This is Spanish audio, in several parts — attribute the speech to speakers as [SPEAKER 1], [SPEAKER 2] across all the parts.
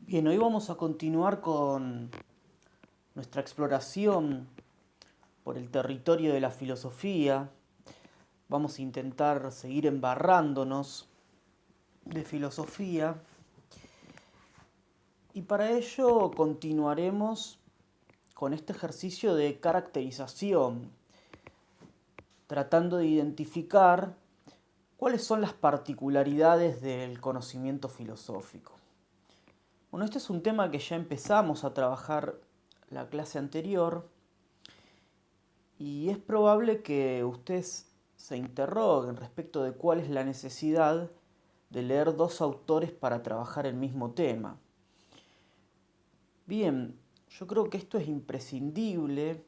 [SPEAKER 1] Bien, hoy vamos a continuar con nuestra exploración por el territorio de la filosofía. Vamos a intentar seguir embarrándonos de filosofía y para ello continuaremos con este ejercicio de caracterización, tratando de identificar cuáles son las particularidades del conocimiento filosófico. Bueno, este es un tema que ya empezamos a trabajar la clase anterior y es probable que ustedes se interroguen respecto de cuál es la necesidad de leer dos autores para trabajar el mismo tema. Bien, yo creo que esto es imprescindible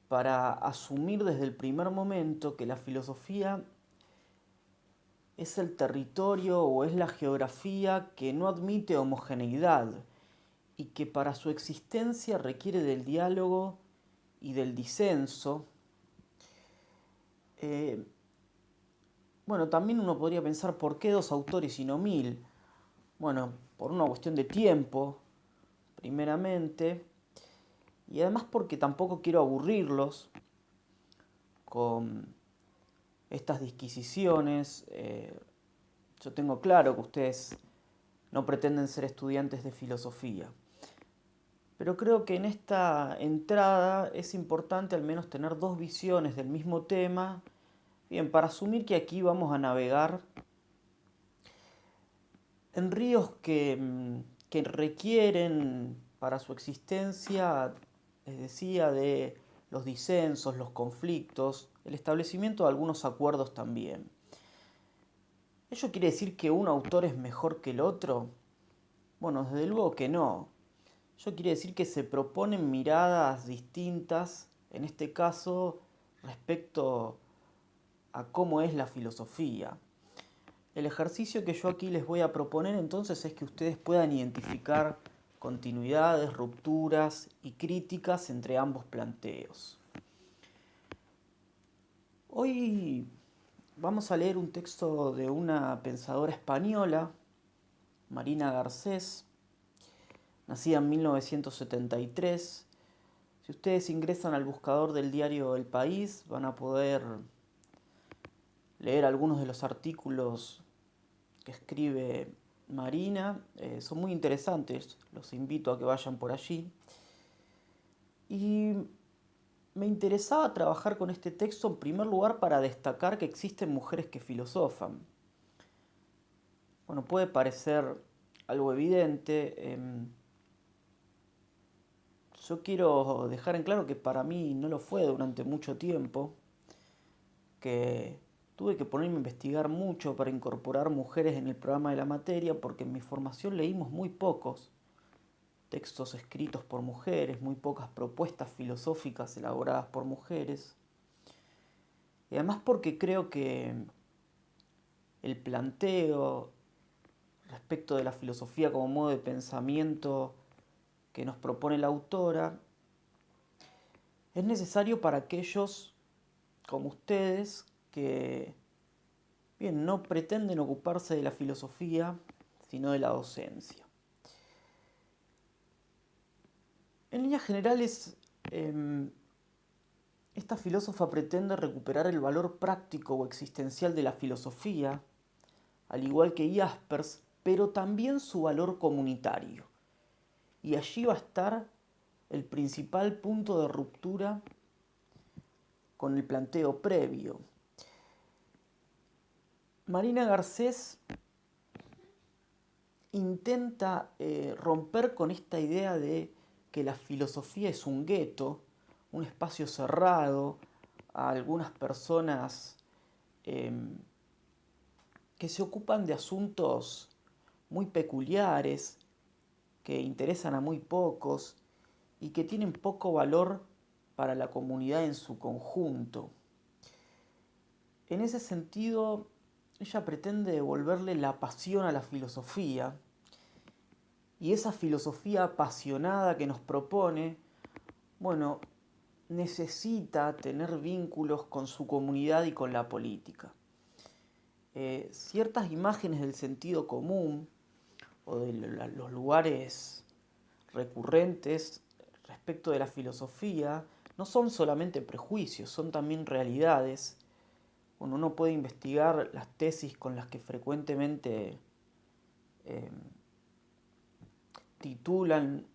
[SPEAKER 1] para asumir desde el primer momento que la filosofía es el territorio o es la geografía que no admite homogeneidad y que para su existencia requiere del diálogo y del disenso. Eh, bueno, también uno podría pensar por qué dos autores y no mil. Bueno, por una cuestión de tiempo, primeramente, y además porque tampoco quiero aburrirlos con estas disquisiciones. Yo tengo claro que ustedes no pretenden ser estudiantes de filosofía. Pero creo que en esta entrada es importante al menos tener dos visiones del mismo tema. Bien, para asumir que aquí vamos a navegar en ríos que requieren para su existencia, les decía, de los disensos, los conflictos, el establecimiento de algunos acuerdos también. ¿Ello quiere decir que un autor es mejor que el otro? Bueno, desde luego que no. Ello quiere decir que se proponen miradas distintas, en este caso, respecto a cómo es la filosofía. El ejercicio que yo aquí les voy a proponer entonces es que ustedes puedan identificar continuidades, rupturas y críticas entre ambos planteos. Hoy vamos a leer un texto de una pensadora española, Marina Garcés, nacida en 1973. Si ustedes ingresan al buscador del diario El País, van a poder leer algunos de los artículos que escribe Marina. Son muy interesantes, los invito a que vayan por allí. Y me interesaba trabajar con este texto en primer lugar para destacar que existen mujeres que filosofan. Bueno, puede parecer algo evidente. Yo quiero dejar en claro que para mí no lo fue durante mucho tiempo, que tuve que ponerme a investigar mucho para incorporar mujeres en el programa de la materia, porque en mi formación leímos muy pocos textos escritos por mujeres, muy pocas propuestas filosóficas elaboradas por mujeres. Y además porque creo que el planteo respecto de la filosofía como modo de pensamiento que nos propone la autora es necesario para aquellos como ustedes que bien, no pretenden ocuparse de la filosofía, sino de la docencia. En líneas generales, esta filósofa pretende recuperar el valor práctico o existencial de la filosofía, al igual que Jaspers, pero también su valor comunitario. Y allí va a estar el principal punto de ruptura con el planteo previo. Marina Garcés intenta romper con esta idea de que la filosofía es un gueto, un espacio cerrado a algunas personas eh, que se ocupan de asuntos muy peculiares, que interesan a muy pocos y que tienen poco valor para la comunidad en su conjunto. En ese sentido, ella pretende devolverle la pasión a la filosofía, y esa filosofía apasionada que nos propone, bueno, necesita tener vínculos con su comunidad y con la política. Ciertas imágenes del sentido común o de los lugares recurrentes respecto de la filosofía no son solamente prejuicios, son también realidades. Bueno, uno puede investigar las tesis con las que frecuentemente eh, titulan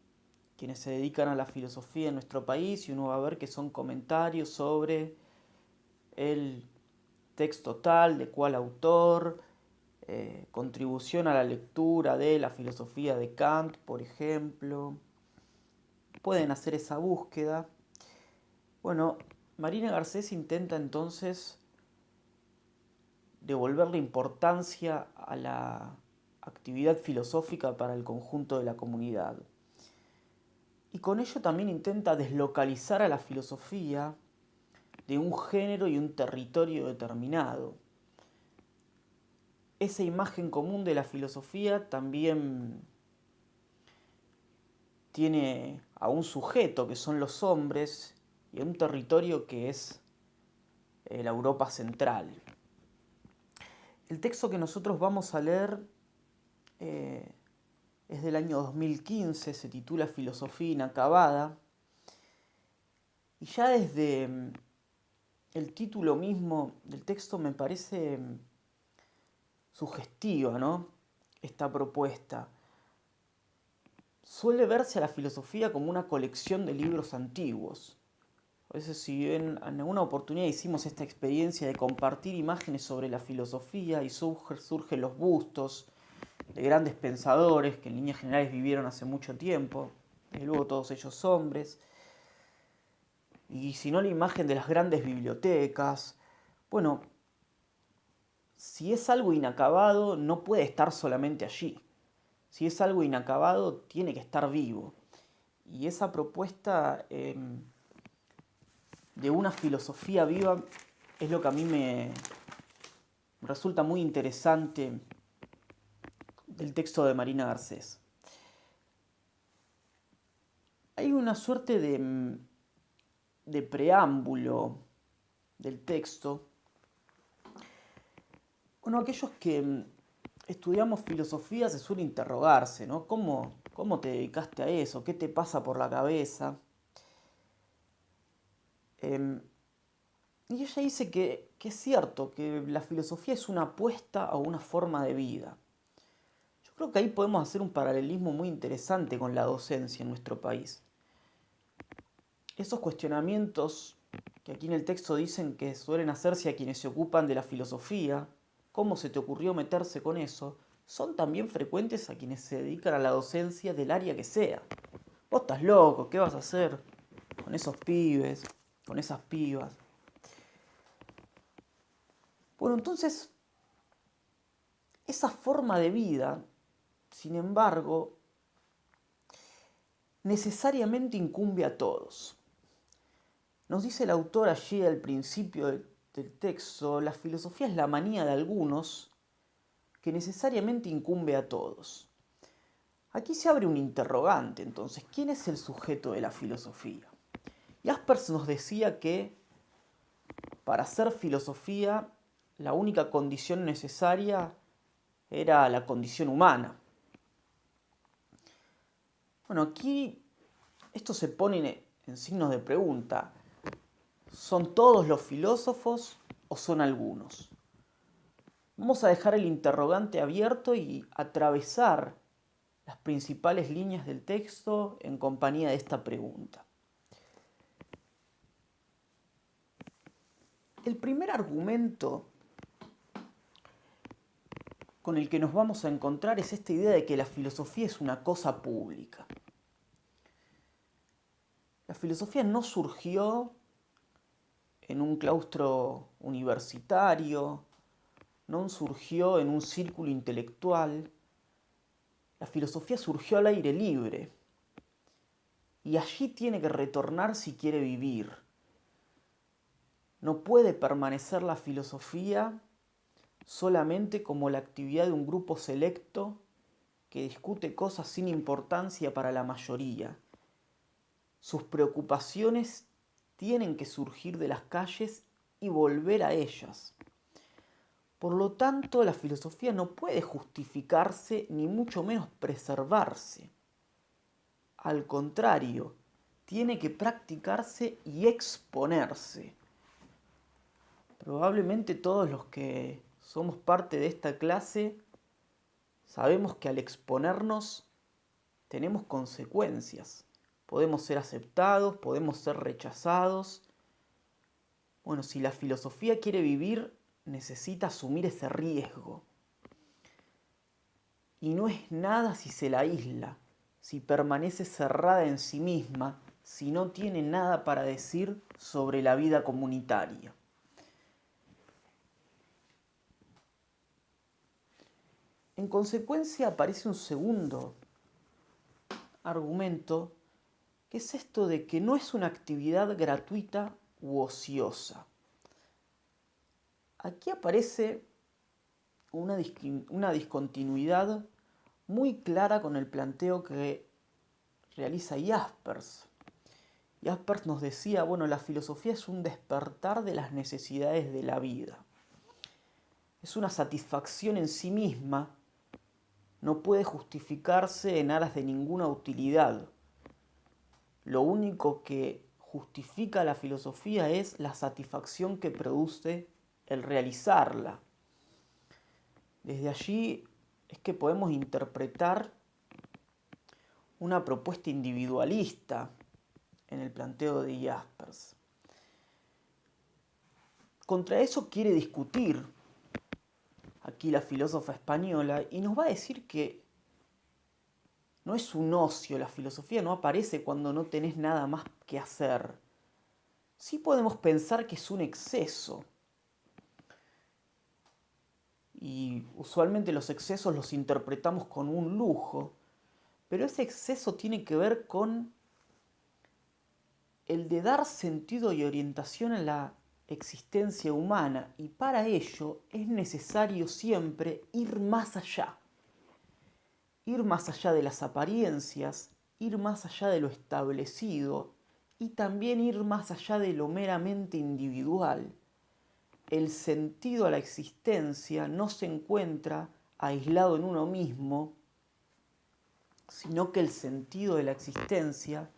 [SPEAKER 1] quienes se dedican a la filosofía en nuestro país y uno va a ver que son comentarios sobre el texto tal, de cuál autor, contribución a la lectura de la filosofía de Kant, por ejemplo. Pueden hacer esa búsqueda. Bueno, Marina Garcés intenta entonces devolverle importancia a la actividad filosófica para el conjunto de la comunidad. Y con ello también intenta deslocalizar a la filosofía de un género y un territorio determinado. Esa imagen común de la filosofía también tiene a un sujeto que son los hombres y a un territorio que es la Europa central. El texto que nosotros vamos a leer es del año 2015, se titula Filosofía inacabada, y ya desde el título mismo del texto me parece sugestiva, ¿no? Esta propuesta. Suele verse a la filosofía como una colección de libros antiguos. A veces, si bien en alguna oportunidad hicimos esta experiencia de compartir imágenes sobre la filosofía y surgen los bustos de grandes pensadores que en líneas generales vivieron hace mucho tiempo, y luego todos ellos hombres, y si no la imagen de las grandes bibliotecas. Bueno, si es algo inacabado, no puede estar solamente allí. Si es algo inacabado, tiene que estar vivo. Y esa propuesta de una filosofía viva es lo que a mí me resulta muy interesante del texto de Marina Garcés. Hay una suerte de preámbulo del texto. Bueno, aquellos que estudiamos filosofía se suele interrogarse, ¿no? ¿Cómo te dedicaste a eso? ¿Qué te pasa por la cabeza? Y ella dice que es cierto, que la filosofía es una apuesta a una forma de vida. Yo creo que ahí podemos hacer un paralelismo muy interesante con la docencia en nuestro país. Esos cuestionamientos que aquí en el texto dicen que suelen hacerse a quienes se ocupan de la filosofía, cómo se te ocurrió meterse con eso, son también frecuentes a quienes se dedican a la docencia del área que sea. Vos estás loco, ¿qué vas a hacer con esos pibes, con esas pibas? Bueno, entonces, esa forma de vida, sin embargo, necesariamente incumbe a todos. Nos dice el autor allí al principio del texto, la filosofía es la manía de algunos que necesariamente incumbe a todos. Aquí se abre un interrogante, entonces, ¿quién es el sujeto de la filosofía? Jaspers nos decía que para hacer filosofía la única condición necesaria era la condición humana. Bueno, aquí esto se pone en signos de pregunta. ¿Son todos los filósofos o son algunos? Vamos a dejar el interrogante abierto y atravesar las principales líneas del texto en compañía de esta pregunta. El primer argumento con el que nos vamos a encontrar es esta idea de que la filosofía es una cosa pública. La filosofía no surgió en un claustro universitario, no surgió en un círculo intelectual. La filosofía surgió al aire libre y allí tiene que retornar si quiere vivir. No puede permanecer la filosofía solamente como la actividad de un grupo selecto que discute cosas sin importancia para la mayoría. Sus preocupaciones tienen que surgir de las calles y volver a ellas. Por lo tanto, la filosofía no puede justificarse ni mucho menos preservarse. Al contrario, tiene que practicarse y exponerse. Probablemente todos los que somos parte de esta clase sabemos que al exponernos tenemos consecuencias. Podemos ser aceptados, podemos ser rechazados. Bueno, si la filosofía quiere vivir, necesita asumir ese riesgo. Y no es nada si se la aísla, si permanece cerrada en sí misma, si no tiene nada para decir sobre la vida comunitaria. En consecuencia aparece un segundo argumento, que es esto de que no es una actividad gratuita u ociosa. Aquí aparece una discontinuidad muy clara con el planteo que realiza Jaspers. Jaspers nos decía, bueno, la filosofía es un despertar de las necesidades de la vida. Es una satisfacción en sí misma, no puede justificarse en aras de ninguna utilidad. Lo único que justifica la filosofía es la satisfacción que produce el realizarla. Desde allí es que podemos interpretar una propuesta individualista en el planteo de Jaspers. Contra eso quiere discutir aquí la filósofa española y nos va a decir que no es un ocio, la filosofía no aparece cuando no tenés nada más que hacer. Sí podemos pensar que es un exceso. Y usualmente los excesos los interpretamos con un lujo, pero ese exceso tiene que ver con el de dar sentido y orientación a la existencia humana, y para ello es necesario siempre ir más allá de las apariencias, ir más allá de lo establecido y también ir más allá de lo meramente individual. El sentido a la existencia no se encuentra aislado en uno mismo, sino que el sentido de la existencia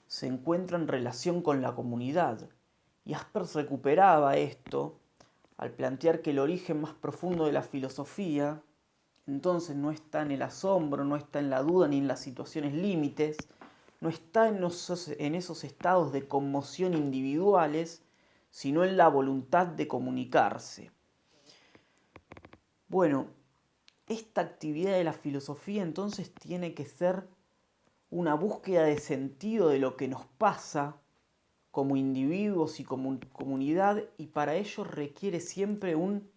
[SPEAKER 1] se encuentra en relación con la comunidad. Y Jaspers recuperaba esto al plantear que el origen más profundo de la filosofía entonces no está en el asombro, no está en la duda ni en las situaciones límites, no está en esos estados de conmoción individuales, sino en la voluntad de comunicarse. Bueno, esta actividad de la filosofía entonces tiene que ser una búsqueda de sentido de lo que nos pasa como individuos y como comunidad, y para ello requiere siempre un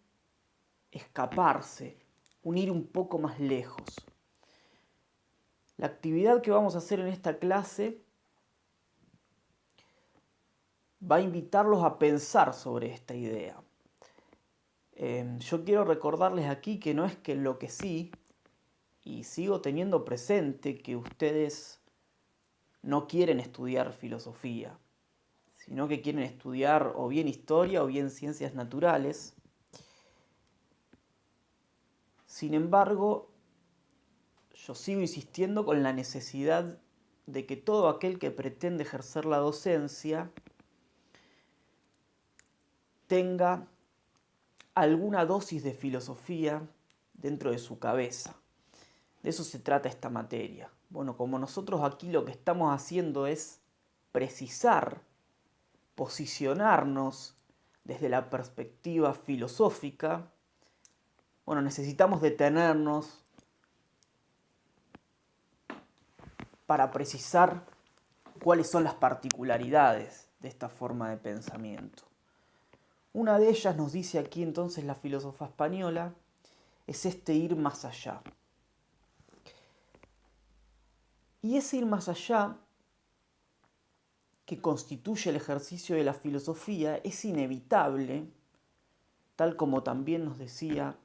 [SPEAKER 1] escaparse, un ir un poco más lejos. La actividad que vamos a hacer en esta clase va a invitarlos a pensar sobre esta idea. Yo quiero recordarles aquí que no es que enloquecí, y sigo teniendo presente que ustedes no quieren estudiar filosofía, sino que quieren estudiar o bien historia o bien ciencias naturales. Sin embargo, yo sigo insistiendo con la necesidad de que todo aquel que pretende ejercer la docencia tenga alguna dosis de filosofía dentro de su cabeza. De eso se trata esta materia. Bueno, como nosotros aquí lo que estamos haciendo es precisar, posicionarnos desde la perspectiva filosófica, bueno, necesitamos detenernos para precisar cuáles son las particularidades de esta forma de pensamiento. Una de ellas, nos dice aquí entonces la filósofa española, es este ir más allá. Y ese ir más allá, que constituye el ejercicio de la filosofía, es inevitable, tal como también nos decía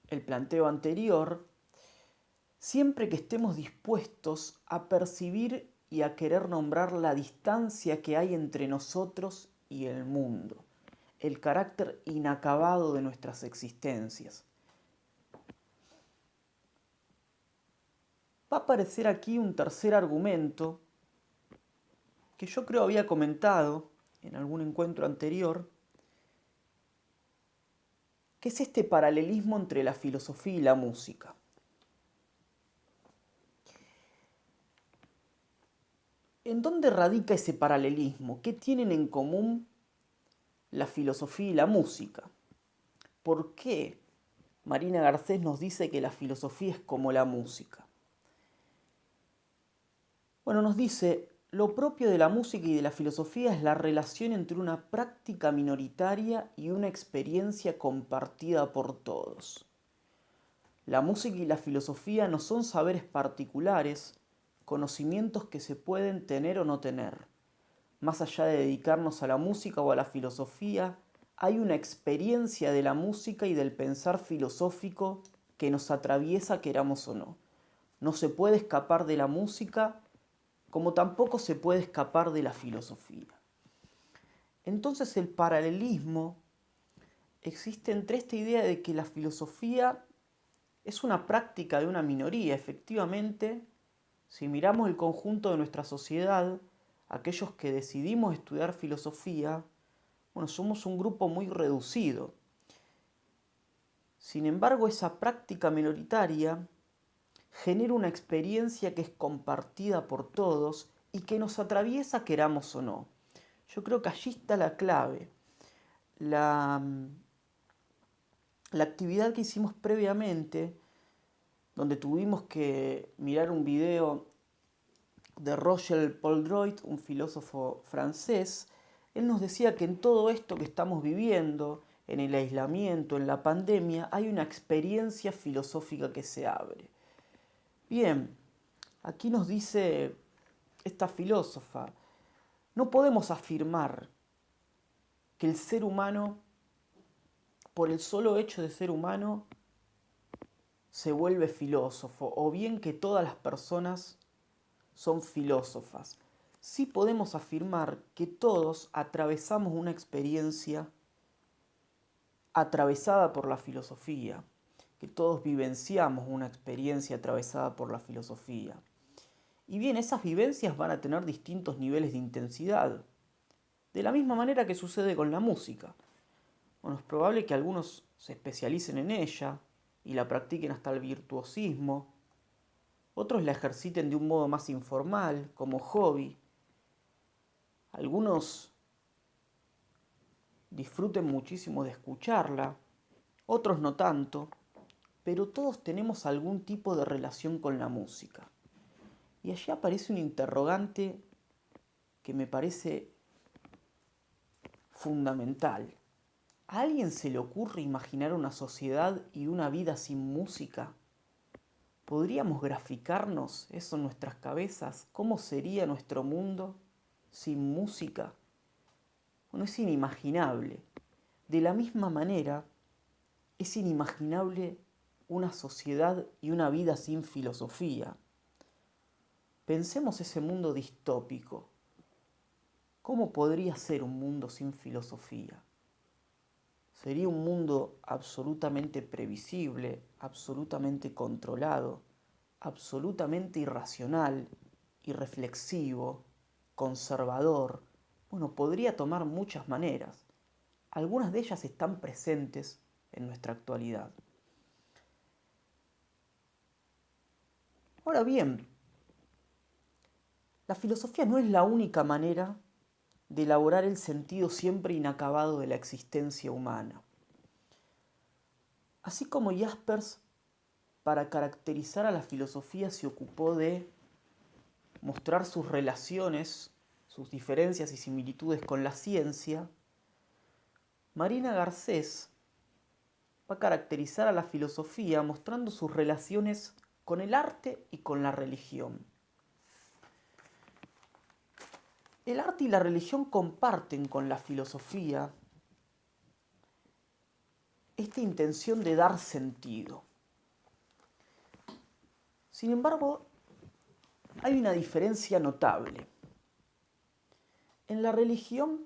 [SPEAKER 1] el planteo anterior, siempre que estemos dispuestos a percibir y a querer nombrar la distancia que hay entre nosotros y el mundo. el carácter inacabado de nuestras existencias. Va a aparecer aquí un tercer argumento que yo creo había comentado en algún encuentro anterior, que es este paralelismo entre la filosofía y la música. ¿En dónde radica ese paralelismo? ¿Qué tienen en común la filosofía y la música? ¿Por qué Marina Garcés nos dice que la filosofía es como la música? Bueno, nos dice, lo propio de la música y de la filosofía es la relación entre una práctica minoritaria y una experiencia compartida por todos. La música y la filosofía no son saberes particulares, conocimientos que se pueden tener o no tener. Más allá de dedicarnos a la música o a la filosofía, hay una experiencia de la música y del pensar filosófico que nos atraviesa queramos o no. No se puede escapar de la música, como tampoco se puede escapar de la filosofía. Entonces el paralelismo existe entre esta idea de que la filosofía es una práctica de una minoría. Efectivamente, si miramos el conjunto de nuestra sociedad, aquellos que decidimos estudiar filosofía, bueno, somos un grupo muy reducido. Sin embargo, esa práctica minoritaria genera una experiencia que es compartida por todos y que nos atraviesa queramos o no. Yo creo que allí está la clave. La actividad que hicimos previamente, donde tuvimos que mirar un video de Roger Poldroit, un filósofo francés, él nos decía que en todo esto que estamos viviendo, en el aislamiento, en la pandemia, hay una experiencia filosófica que se abre. Bien, aquí nos dice esta filósofa, no podemos afirmar que el ser humano, por el solo hecho de ser humano, se vuelve filósofo, o bien que todas las personas son filósofas. Sí podemos afirmar que todos atravesamos una experiencia atravesada por la filosofía, que todos vivenciamos una experiencia atravesada por la filosofía. Y bien, esas vivencias van a tener distintos niveles de intensidad, de la misma manera que sucede con la música. Bueno, es probable que algunos se especialicen en ella y la practiquen hasta el virtuosismo, otros la ejerciten de un modo más informal, como hobby. Algunos disfruten muchísimo de escucharla, otros no tanto, pero todos tenemos algún tipo de relación con la música. Y allí aparece un interrogante que me parece fundamental. ¿A alguien se le ocurre imaginar una sociedad y una vida sin música? ¿Podríamos graficarnos eso en nuestras cabezas? ¿Cómo sería nuestro mundo sin música? Bueno, es inimaginable. De la misma manera, es inimaginable una sociedad y una vida sin filosofía. Pensemos ese mundo distópico. ¿Cómo podría ser un mundo sin filosofía? Sería un mundo absolutamente previsible, absolutamente controlado, absolutamente irracional, irreflexivo, conservador. Bueno, podría tomar muchas maneras. Algunas de ellas están presentes en nuestra actualidad. Ahora bien, la filosofía no es la única manera de elaborar el sentido siempre inacabado de la existencia humana. Así como Jaspers, para caracterizar a la filosofía, se ocupó de mostrar sus relaciones, sus diferencias y similitudes con la ciencia, Marina Garcés va a caracterizar a la filosofía mostrando sus relaciones con el arte y con la religión. El arte y la religión comparten con la filosofía esta intención de dar sentido. Sin embargo, hay una diferencia notable. En la religión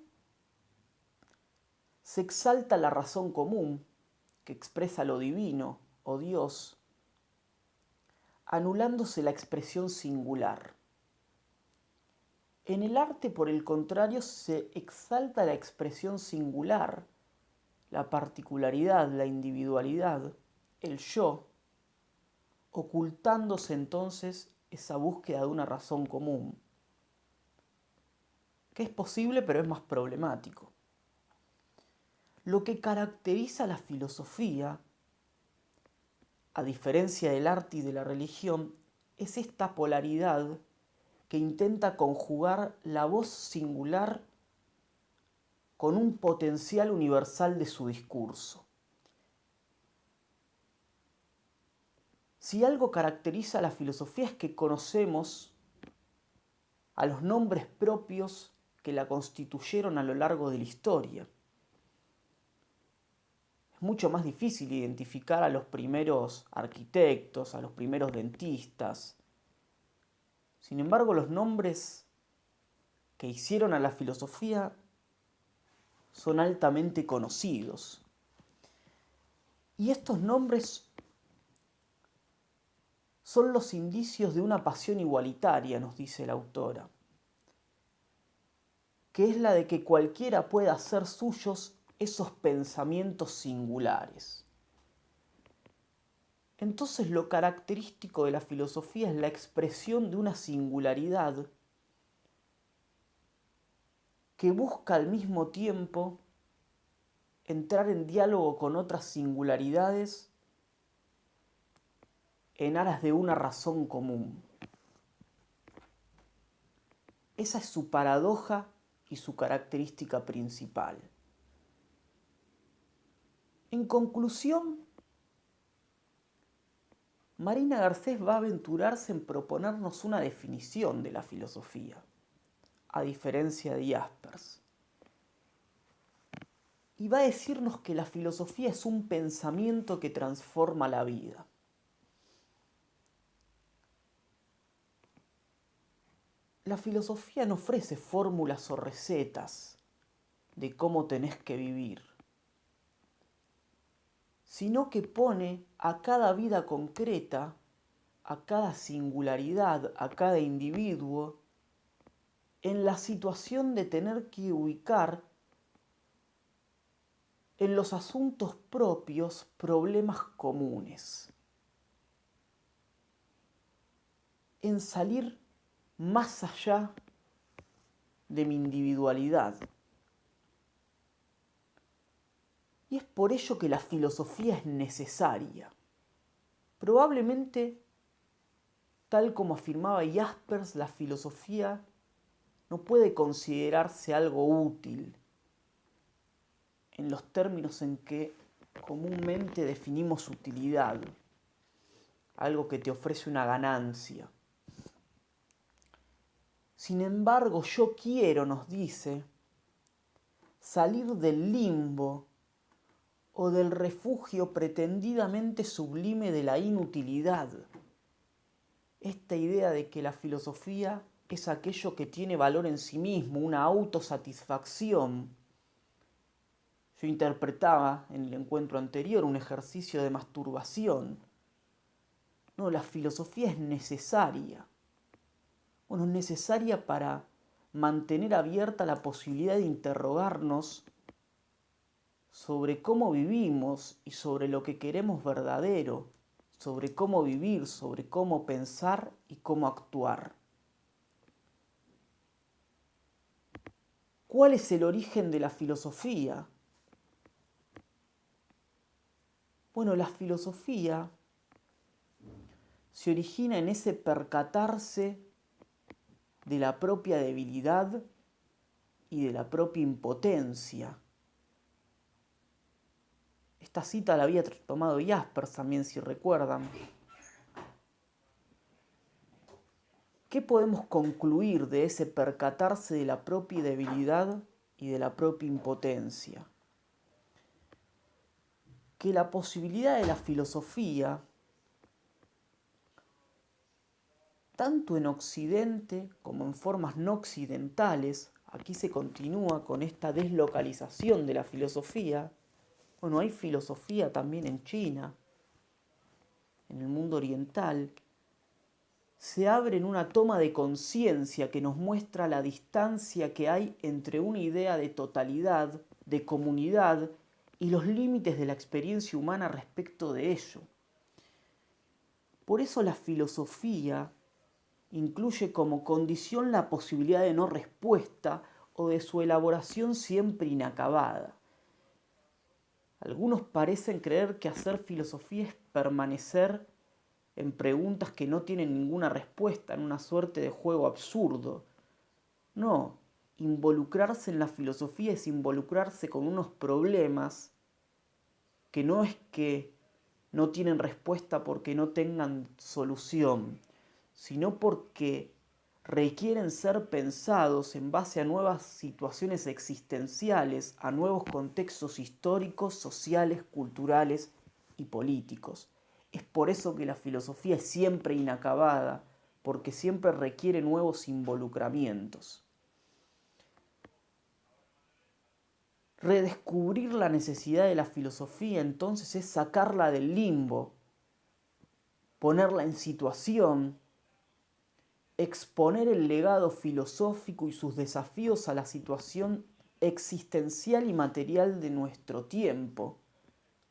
[SPEAKER 1] se exalta la razón común, que expresa lo divino o Dios, anulándose la expresión singular. En el arte, por el contrario, se exalta la expresión singular, la particularidad, la individualidad, el yo, ocultándose entonces esa búsqueda de una razón común, que es posible pero es más problemático. Lo que caracteriza a la filosofía, a diferencia del arte y de la religión, es esta polaridad que intenta conjugar la voz singular con un potencial universal de su discurso. Si algo caracteriza a la filosofía es que conocemos a los nombres propios que la constituyeron a lo largo de la historia. Es mucho más difícil identificar a los primeros arquitectos, a los primeros dentistas. Sin embargo, los nombres que hicieron a la filosofía son altamente conocidos. Y estos nombres son los indicios de una pasión igualitaria, nos dice la autora, que es la de que cualquiera pueda hacer suyos esos pensamientos singulares. Entonces, lo característico de la filosofía es la expresión de una singularidad que busca al mismo tiempo entrar en diálogo con otras singularidades en aras de una razón común. Esa es su paradoja y su característica principal. En conclusión, Marina Garcés va a aventurarse en proponernos una definición de la filosofía, a diferencia de Jaspers. Y va a decirnos que la filosofía es un pensamiento que transforma la vida. La filosofía no ofrece fórmulas o recetas de cómo tenés que vivir, sino que pone a cada vida concreta, a cada singularidad, a cada individuo, en la situación de tener que ubicar en los asuntos propios problemas comunes, en salir más allá de mi individualidad. Y es por ello que la filosofía es necesaria. Probablemente, tal como afirmaba Jaspers, la filosofía no puede considerarse algo útil en los términos en que comúnmente definimos utilidad, algo que te ofrece una ganancia. Sin embargo, yo quiero, nos dice, salir del limbo o del refugio pretendidamente sublime de la inutilidad. Esta idea de que la filosofía es aquello que tiene valor en sí mismo, una autosatisfacción. Yo interpretaba en el encuentro anterior un ejercicio de masturbación. No, la filosofía es necesaria. Bueno, es necesaria para mantener abierta la posibilidad de interrogarnos sobre cómo vivimos y sobre lo que queremos verdadero, sobre cómo vivir, sobre cómo pensar y cómo actuar. ¿Cuál es el origen de la filosofía? Bueno, la filosofía se origina en ese percatarse de la propia debilidad y de la propia impotencia. Esta cita la había tomado Jaspers también, si recuerdan. ¿Qué podemos concluir de ese percatarse de la propia debilidad y de la propia impotencia? Que la posibilidad de la filosofía, tanto en Occidente como en formas no occidentales, aquí se continúa con esta deslocalización de la filosofía. Bueno, hay filosofía también en China, en el mundo oriental. Se abre en una toma de conciencia que nos muestra la distancia que hay entre una idea de totalidad, de comunidad, y los límites de la experiencia humana respecto de ello. Por eso la filosofía incluye como condición la posibilidad de no respuesta o de su elaboración siempre inacabada. Algunos parecen creer que hacer filosofía es permanecer en preguntas que no tienen ninguna respuesta, en una suerte de juego absurdo. No, involucrarse en la filosofía es involucrarse con unos problemas que no es que no tienen respuesta porque no tengan solución, sino porque requieren ser pensados en base a nuevas situaciones existenciales, a nuevos contextos históricos, sociales, culturales y políticos. Es por eso que la filosofía es siempre inacabada, porque siempre requiere nuevos involucramientos. Redescubrir la necesidad de la filosofía entonces es sacarla del limbo, ponerla en situación, exponer el legado filosófico y sus desafíos a la situación existencial y material de nuestro tiempo,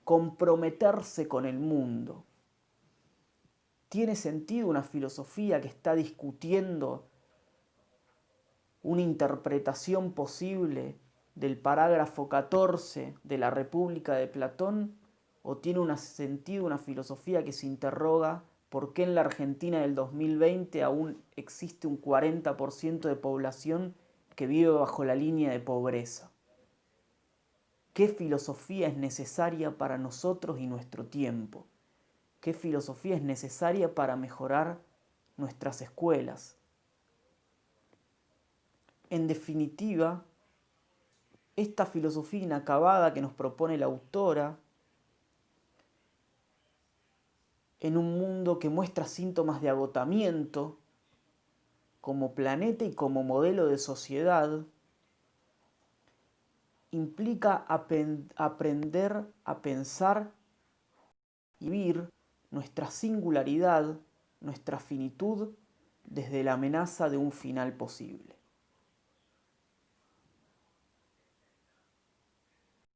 [SPEAKER 1] comprometerse con el mundo. ¿Tiene sentido una filosofía que está discutiendo una interpretación posible del parágrafo 14 de la República de Platón? ¿O tiene un sentido una filosofía que se interroga por qué en la Argentina del 2020 aún existe un 40% de población que vive bajo la línea de pobreza? ¿Qué filosofía es necesaria para nosotros y nuestro tiempo? ¿Qué filosofía es necesaria para mejorar nuestras escuelas? En definitiva, esta filosofía inacabada que nos propone la autora, en un mundo que muestra síntomas de agotamiento, como planeta y como modelo de sociedad, implica aprender a pensar y vivir nuestra singularidad, nuestra finitud, desde la amenaza de un final posible.